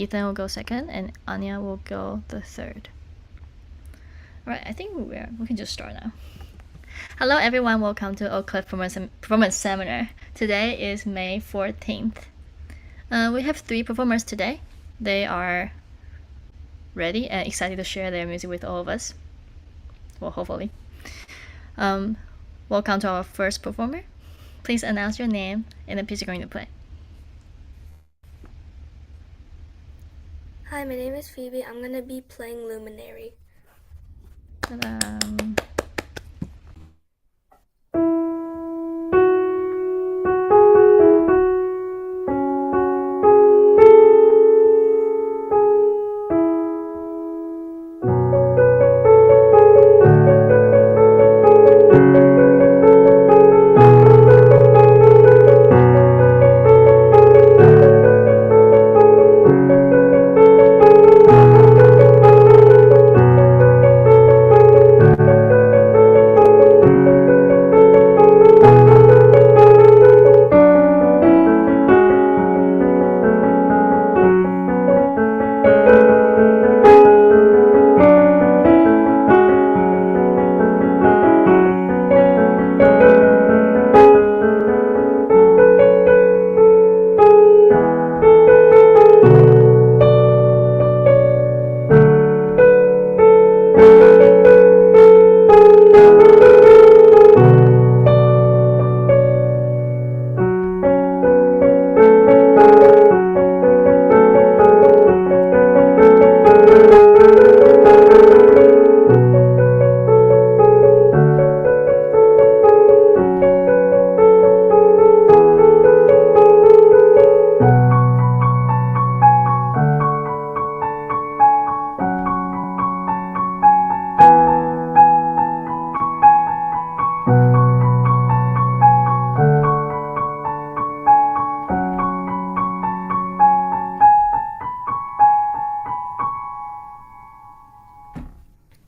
Ethan will go second, and Anya will go the third. All right, I think we can just start now. Hello everyone, welcome to Oak Cliff Performance Seminar. Today is May 14th. We have 3 performers today. They are ready and excited to share their music with all of us. Well, hopefully. Welcome to our first performer. Please announce your name and the piece you're going to play. Hi, my name is Phoebe. I'm going to be playing Luminary. Ta-da.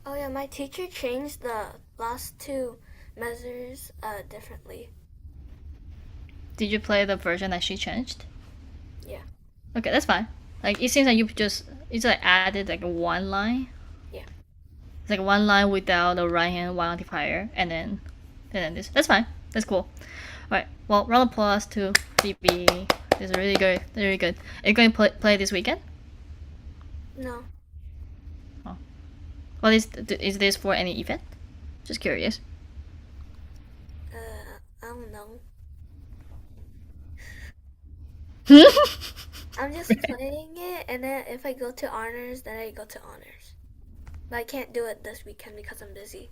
Oh yeah, my teacher changed the last 2 measures differently. Did you play the version that she changed? Yeah. Okay, that's fine. Like it seems like it's like added like 1 line. Yeah. It's like 1 line without the right hand one amplifier, and then this. That's fine. That's cool. All right. Well, round of applause to Phoebe. This is really good. Really good. Are you going to play this weekend? No. Oh. Well, is this for any event? Just curious. I don't know. Hmm? I'm just playing it, and then if I go to honors, then I go to honors. But I can't do it this weekend because I'm busy.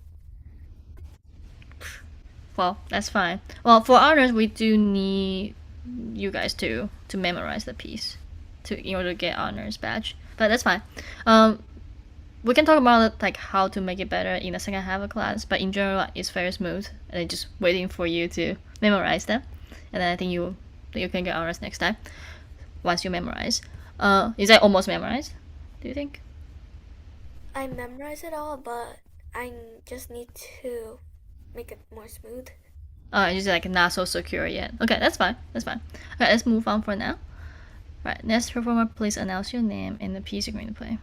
Well, that's fine. Well, for honors, we do need you guys to memorize the piece in order to get honors badge. But that's fine. We can talk about like how to make it better in the second half of class. But in general, it's very smooth, and it's just waiting for you to memorize them, and then I think you can get honors next time once you memorize. Is that almost memorized? Do you think? I memorize it all, but I just need to make it more smooth. It's like not so secure yet. Okay, that's fine. That's fine. Okay, let's move on for now. Right, next performer, please announce your name and the piece you're going to play.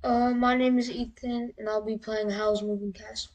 My name is Ethan, and I'll be playing Howl's Moving Castle.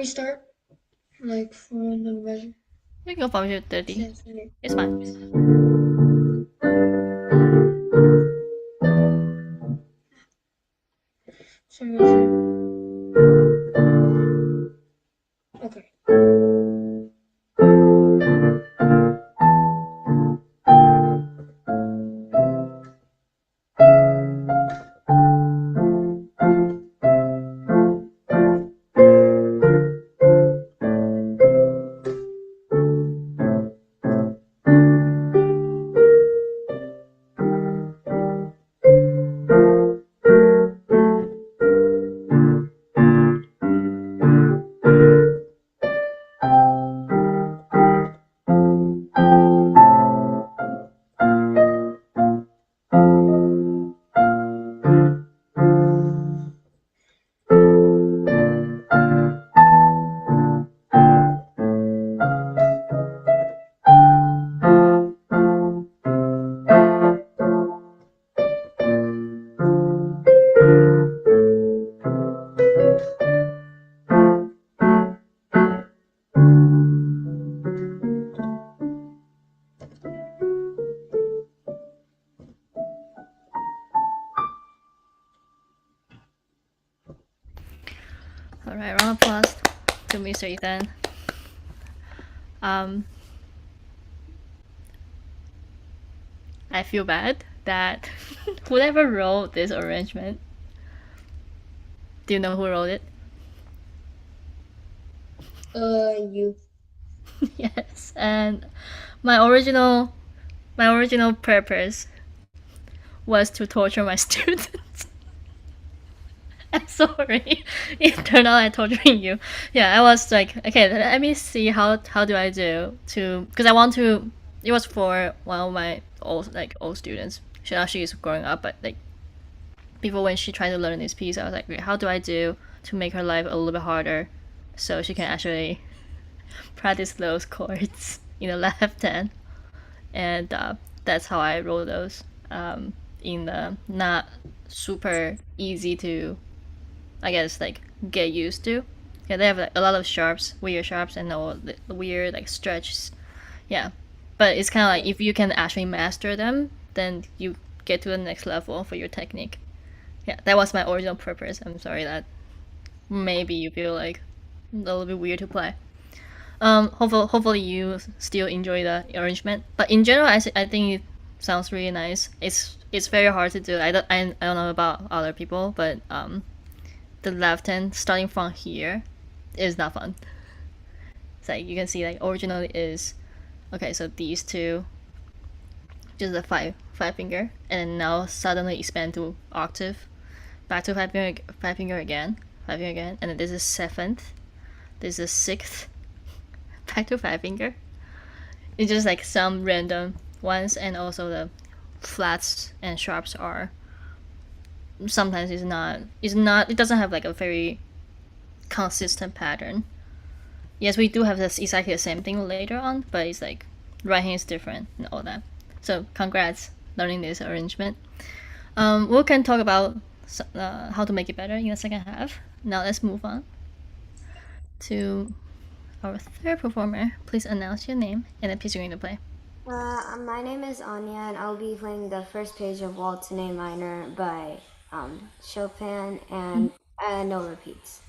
start? Like for the measure? You can go from here 30. Yes. It's fine. So measure. Okay. All right, round of applause to Mr. Ethan. I feel bad that whoever wrote this arrangement. Do you know who wrote it? You. Yes, and my original purpose was to torture my students. I'm sorry. It turned out I'm torturing you. Yeah, I was like, okay, let me see how do I do to, because I want to. It was for one of my old students. She is growing up, but like before when she tried to learn this piece, I was like, okay, how do I do to make her life a little bit harder, so she can actually practice those chords in the left hand, and that's how I wrote those in the not super easy to, I guess, like get used to. Yeah, they have like a lot of sharps, weird sharps, and all the weird like stretches. Yeah, but it's kind of like if you can actually master them, then you get to the next level for your technique. Yeah, that was my original purpose. I'm sorry that maybe you feel like a little bit weird to play. Hopefully you still enjoy the arrangement. But in general, I think it sounds really nice. It's very hard to do. I don't know about other people, but the left hand starting from here is not fun. It's like you can see like originally is okay. So these two, just a five finger, and then now suddenly expand to octave, back to five finger again, and then this is seventh, this is sixth, back to five finger. It's just like some random ones, and also the flats and sharps are sometimes it doesn't have like a very consistent pattern. Yes, we do have this exactly the same thing later on, but it's like right hand is different and all that. So congrats learning this arrangement. We can talk about how to make it better in the second half. Now let's move on to our third performer. Please announce your name and the piece you're going to play. My name is Anya, and I'll be playing the first page of Waltz in A minor by Chopin, and no repeats.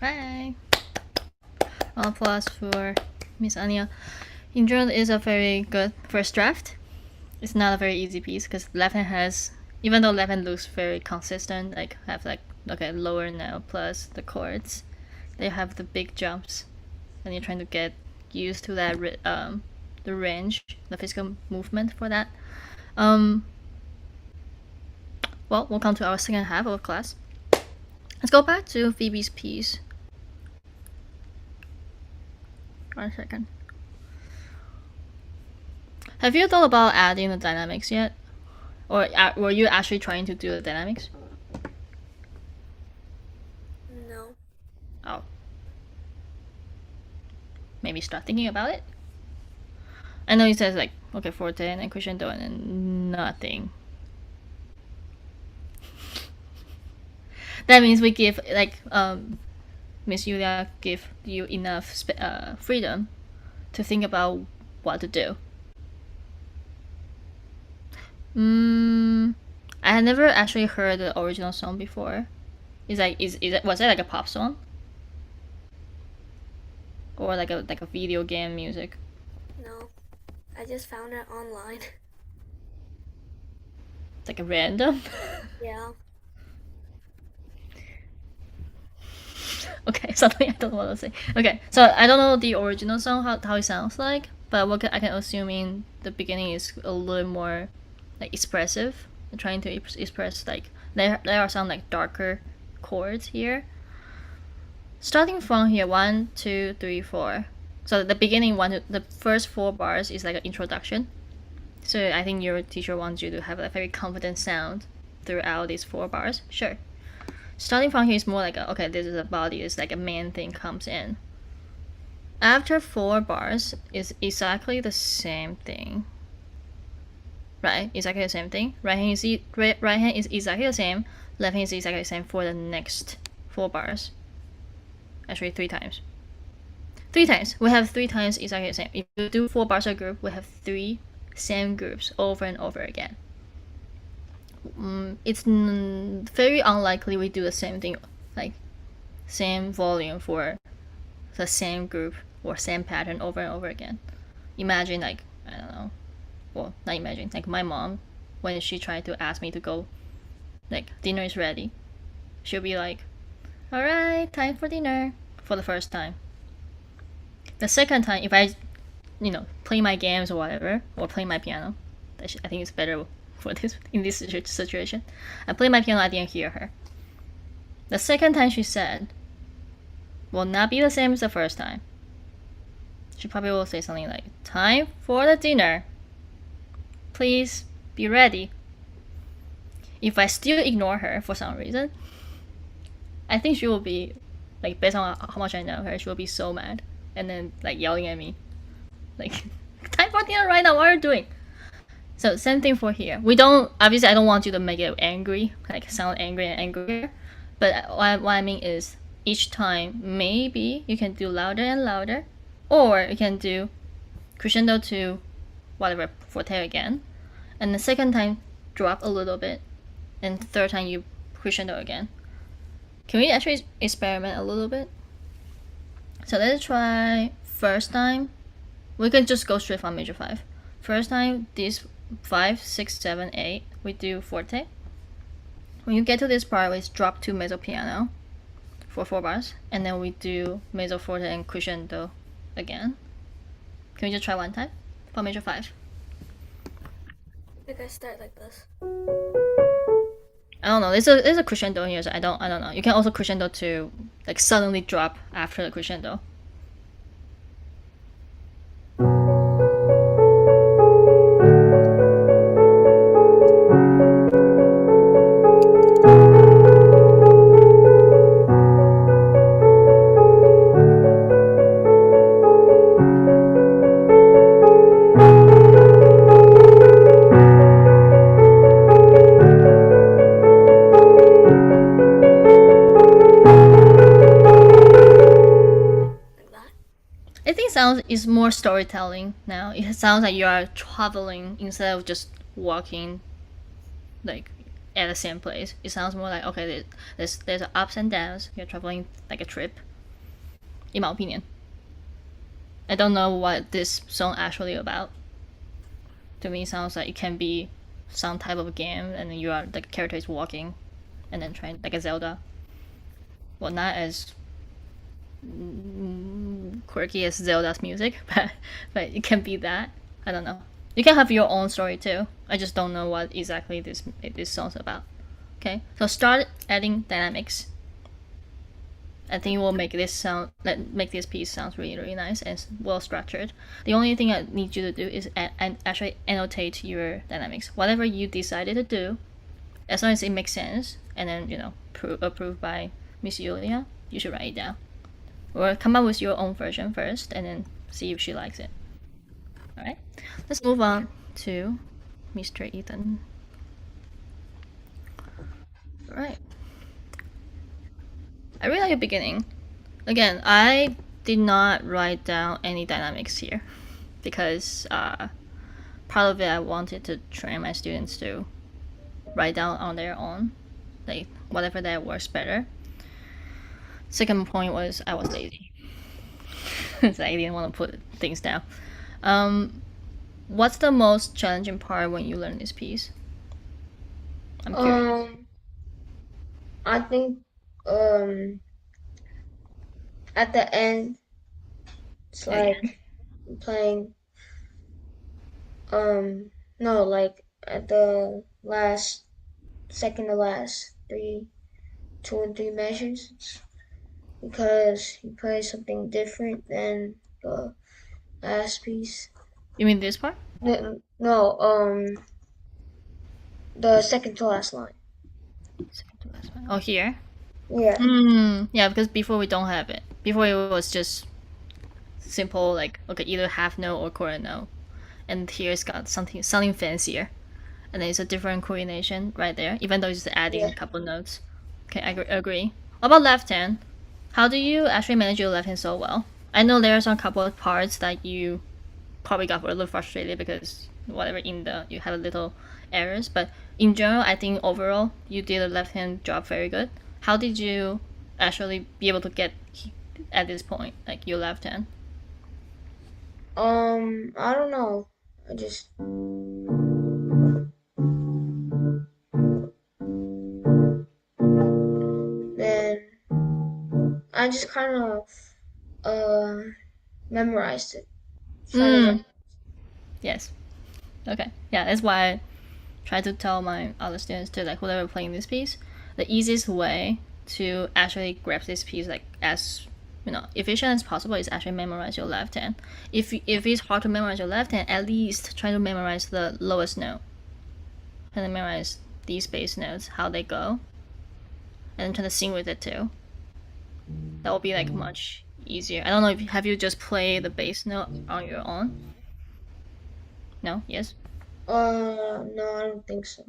Bye. Applause for Miss Anya. In general, is a very good first draft. It's not a very easy piece because left hand has, even though left hand looks very consistent, like have like okay lower note plus the chords, they have the big jumps, and you're trying to get used to that the range, the physical movement for that. Well, we'll come to our second half of class. Let's go back to Phoebe's piece. 1 second. Have you thought about adding the dynamics yet? Or were you actually trying to do the dynamics? No. Oh. Maybe start thinking about it? I know he says like, okay, forte and then crescendo and then nothing. That means we give like Miss Yulia give you enough freedom to think about what to do. I had never actually heard the original song before. Was it like a pop song? Or like a video game music? No. I just found it online. It's like a random? Yeah. Okay, something I don't want to say. Okay, so I don't know the original song how it sounds like, but what I can assume in the beginning is a little more like expressive, trying to express like there are some like darker chords here. Starting from here, 1, 2, 3, 4. So the beginning the first 4 bars is like an introduction. So I think your teacher wants you to have a very confident sound throughout these 4 bars. Sure. Starting from here is more like okay, this is a body, it's like a main thing comes in. After 4 bars is exactly the same thing. Right, exactly the same thing. Right hand is exactly the same. Left hand is exactly the same for the next 4 bars. Actually, 3 times. 3 times. We have 3 times exactly the same. If you do 4 bars a group, we have 3 same groups over and over again. It's very unlikely we do the same thing, like same volume for the same group or same pattern over and over again. Imagine like, I don't know, well, not imagine, like my mom, when she tried to ask me to go, like, dinner is ready, she'll be like, all right, time for dinner, for the first time. The second time, if I, play my games or whatever, or play my piano, I think it's better for this in this situation. I play my piano, I didn't hear her. The second time she said will not be the same as the first time. She probably will say something like, time for the dinner. Please be ready. If I still ignore her for some reason, I think she will be, like, based on how much I know her, she will be so mad. And then, like, yelling at me. Like, time for dinner right now, what are you doing? So same thing for here. Obviously I don't want you to make it angry, like sound angry and angrier. But what I mean is each time maybe you can do louder and louder, or you can do crescendo to whatever forte again, and the second time drop a little bit, and third time you crescendo again. Can we actually experiment a little bit? So let's try first time. We can just go straight from major 5. First time, these 5, 6, 7, 8, we do forte. When you get to this part, we drop to mezzo piano for 4 bars, and then we do mezzo forte and crescendo again. Can we just try one time for major 5? I think I start like this. I don't know. There's a crescendo here, so I don't know. You can also crescendo to like suddenly drop after the crescendo. Is more storytelling now. It sounds like you are traveling instead of just walking, like at the same place. It sounds more like okay, there's ups and downs. You're traveling like a trip, in my opinion. I don't know what this song actually about. To me, it sounds like it can be some type of game, and then you are the character is walking, and then trying like a Zelda. Well, not as quirky as Zelda's music, but it can be that. I don't know. You can have your own story too. I just don't know what exactly this song's about. Okay, so start adding dynamics. I think it will make this piece sounds really nice and well structured. The only thing I need you to do is actually annotate your dynamics. Whatever you decided to do, as long as it makes sense, and then approved by Miss Yulia, you should write it down. Or come up with your own version first, and then see if she likes it. All right, let's move on to Mr. Ethan. All right. I really like the beginning. Again, I did not write down any dynamics here because part of it I wanted to train my students to write down on their own, like whatever that works better. Second point was I was lazy, so I didn't want to put things down. What's the most challenging part when you learn this piece? I'm curious. I think at the end it's like playing no, like at the last second to last 2 and 3 measures, because you play something different than the last piece. You mean this part? No, the second to last line. Second to last one. Oh, here. Yeah. Yeah, because before we don't have it. Before it was just simple, like okay, either half note or quarter note, and here it's got something fancier, and then it's a different coordination right there. Even though it's just adding a couple notes. Okay, I agree. What about left hand? How do you actually manage your left hand so well? I know there's a couple of parts that you probably got a little frustrated because whatever you have a little errors, but in general, I think overall you did a left hand job very good. How did you actually be able to get at this point, like your left hand? I don't know. I just then I just kind of memorized it. Yes. Okay. Yeah, that's why I try to tell my other students to like whoever playing this piece, the easiest way to actually grab this piece like as efficient as possible is actually memorize your left hand. If it's hard to memorize your left hand, at least try to memorize the lowest note. And then memorize these bass notes, how they go. And then try to sing with it too. That will be like much easier. I don't know if have you just played the bass note on your own? No? Yes? No, I don't think so.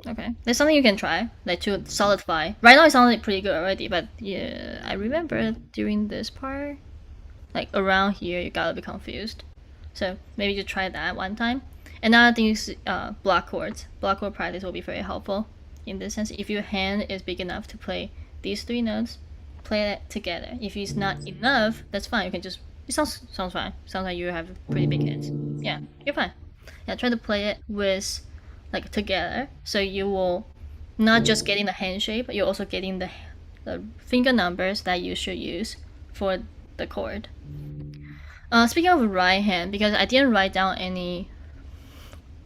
Okay. There's something you can try, like to solidify. Right now it sounds pretty good already, but yeah, I remember during this part, like around here, you got a bit confused. So maybe you try that one time. Another thing is block chords. Block chord practice will be very helpful in this sense. If your hand is big enough to play these 3 notes, play it together. If it's not enough, that's fine. You can just it sounds fine. Sounds like you have pretty big hands. Yeah, you're fine. Yeah, try to play it with like together, so you will not just getting the hand shape, you're also getting the finger numbers that you should use for the chord. Speaking of right hand, because I didn't write down any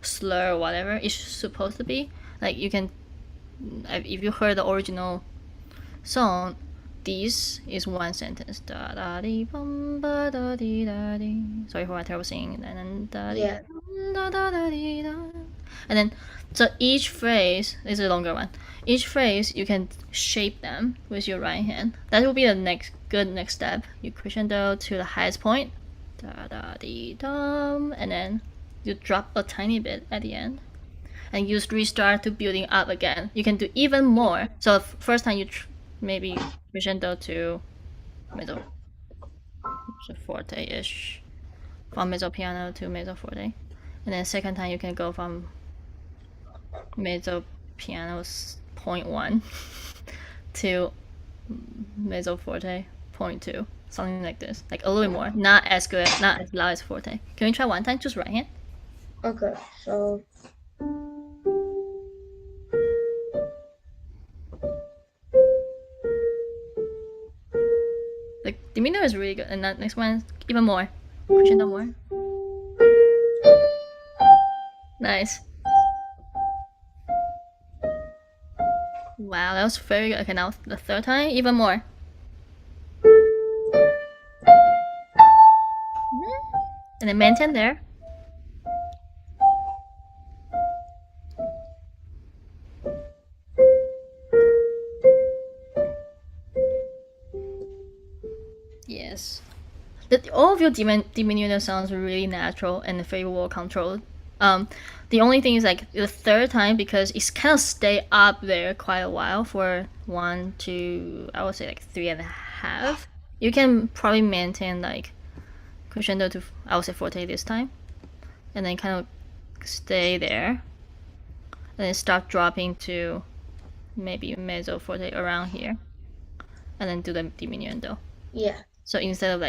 slur or whatever it's supposed to be, like you can, if you heard the original song, this is one sentence. Da da dee bum ba da dee da dee. Sorry for my terrible singing. And then da dee da da da dee da. And then so each phrase this is a longer one. Each phrase you can shape them with your right hand. That will be the next step. You crescendo to the highest point. Da da dee dum, and then you drop a tiny bit at the end. And you restart to building up again. You can do even more. So first time you maybe crescendo to mezzo, so forte-ish, from mezzo piano to mezzo forte, and then second time you can go from mezzo piano 0.1 to mezzo forte 0.2, something like this, like a little bit more, not as good, not as loud as forte. Can you try one time, just right hand? Okay, so Like diminuendo is really good, and that next one even more, crescendo more. Nice. Wow, that was very good. Okay, now the third time, even more. And then maintain there. Yes. All of your diminuendo sounds really natural and very well controlled. The only thing is like the third time, because it's kind of stay up there quite a while for 1, 2, I would say like 3.5. You can probably maintain like crescendo to, I would say, forte this time, and then kind of stay there, and then start dropping to maybe mezzo forte around here, and then do the diminuendo. yeah. So instead of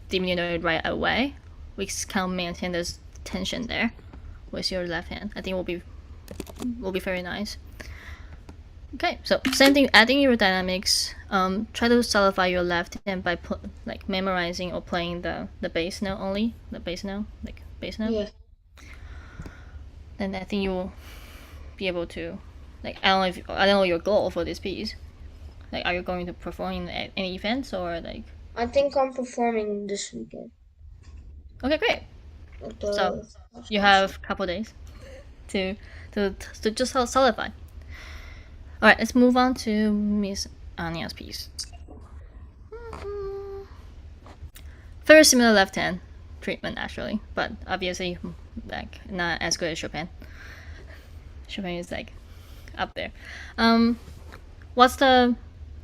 diminuendo it right away, we can maintain this tension there with your left hand. I think will be very nice. Okay, so same thing, adding your dynamics. Try to solidify your left hand by like memorizing or playing the bass note only, the bass note, like bass note. Yeah. Then I think you will be able to, like, I don't know your goal for this piece. Like, are you going to perform in any events or like? I think I'm performing this weekend. Okay, great. So you have a couple days to just solidify. All right, let's move on to Miss Anya's piece. Very similar left hand treatment actually, but obviously like not as good as Chopin. Chopin is like up there. What's the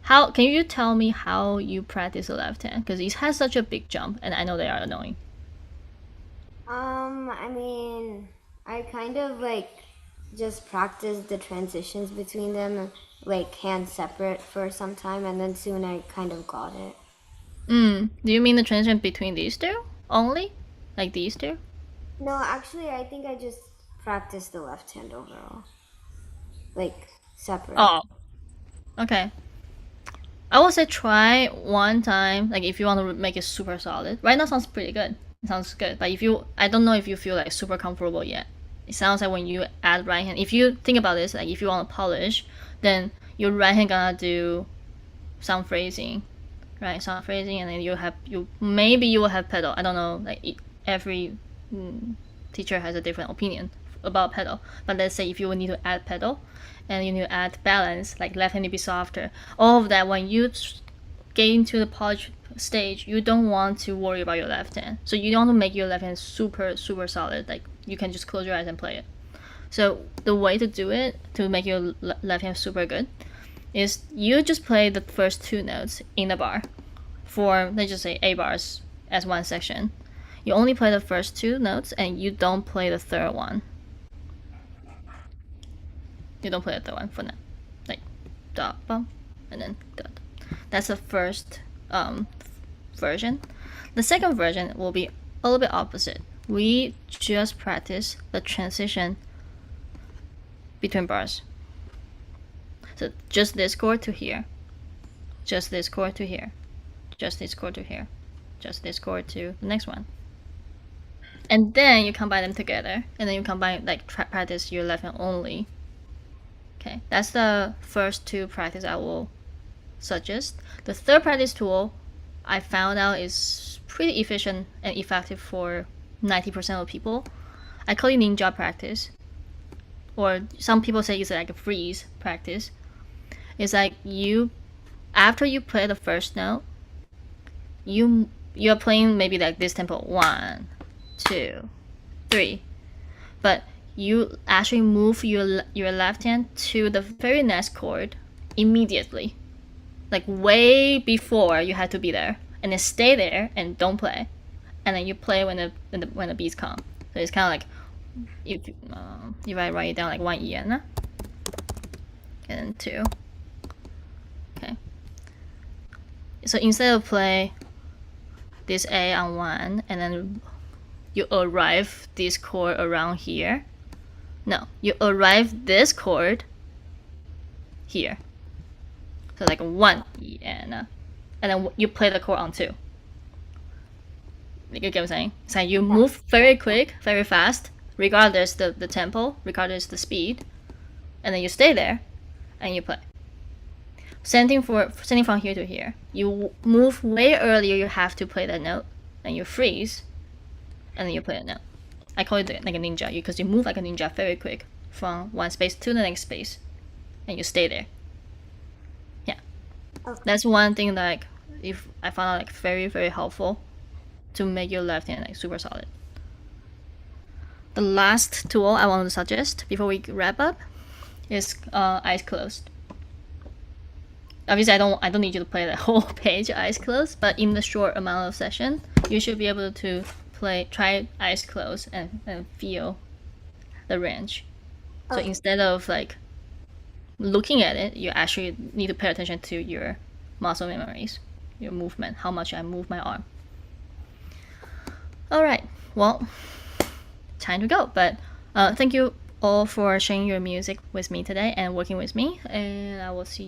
how? Can you tell me how you practice the left hand? Because it has such a big jump, and I know they are annoying. I mean, I kind of like just practice the transitions between them, like hand separate for some time, and then soon I kind of got it. Do you mean the transition between these two only? Like these two? No, actually, I think I just practiced the left hand overall, like separate. Oh, okay. I would say try one time, like if you want to make it super solid. Right now sounds pretty good. It sounds good, but if you, I don't know if you feel like super comfortable yet. It sounds like when you add right hand, if you think about this, like if you want to polish, then your right hand gonna do some phrasing, right? Some phrasing, and then you maybe you will have pedal. I don't know. Like every teacher has a different opinion about pedal. But let's say if you need to add pedal, and you need to add balance, like left hand to be softer. All of that, when you get into the polish stage, you don't want to worry about your left hand. So you don't want to make your left hand super solid. Like you can just close your eyes and play it. So the way to do it to make your left hand super good is you just play the first two notes in the bar for, let's just say, A bars as one section. You only play the first two notes and you don't play the third one. You don't play the third one for now. Like da bum and then da. That's the first version. The second version will be a little bit opposite. We just practice the transition between bars. So just this chord to here, just this chord to here, just this chord to here, just this chord to the next one. And then you combine them together, and then you combine, like, practice your left hand only. Okay, that's the first two practice I will suggest. The third practice tool I found out is pretty efficient and effective for 90% of people. I call it ninja practice, or some people say it's like a freeze practice. It's like you, after you play the first note, you're playing maybe like this tempo 1, 2, 3, but you actually move your left hand to the very next chord immediately, like way before you had to be there, and then stay there and don't play, and then you play when the beats come. So it's kind of like if I write it down like 1 yen and 2. Okay. So instead of play this A on 1 and then you arrive this chord around here, no, you arrive this chord here. So like 1 E and then you play the chord on 2. You get what I'm saying? So you move very quick, very fast, regardless the tempo, regardless the speed, and then you stay there and you play. Same thing from here to here. You move way earlier, you have to play that note, and you freeze, and then you play a note. I call it like a ninja because you move like a ninja very quick from one space to the next space, and you stay there. Yeah, that's one thing that if I found out like very very helpful to make your left hand like super solid. The last tool I want to suggest before we wrap up is eyes closed. Obviously, I don't need you to play the whole page eyes closed, but in the short amount of session, you should be able to try eyes closed and feel the range. So instead of like looking at it, you actually need to pay attention to your muscle memories, your movement, how much I move my arm. All right, well, time to go. But thank you all for sharing your music with me today and working with me, and I will see you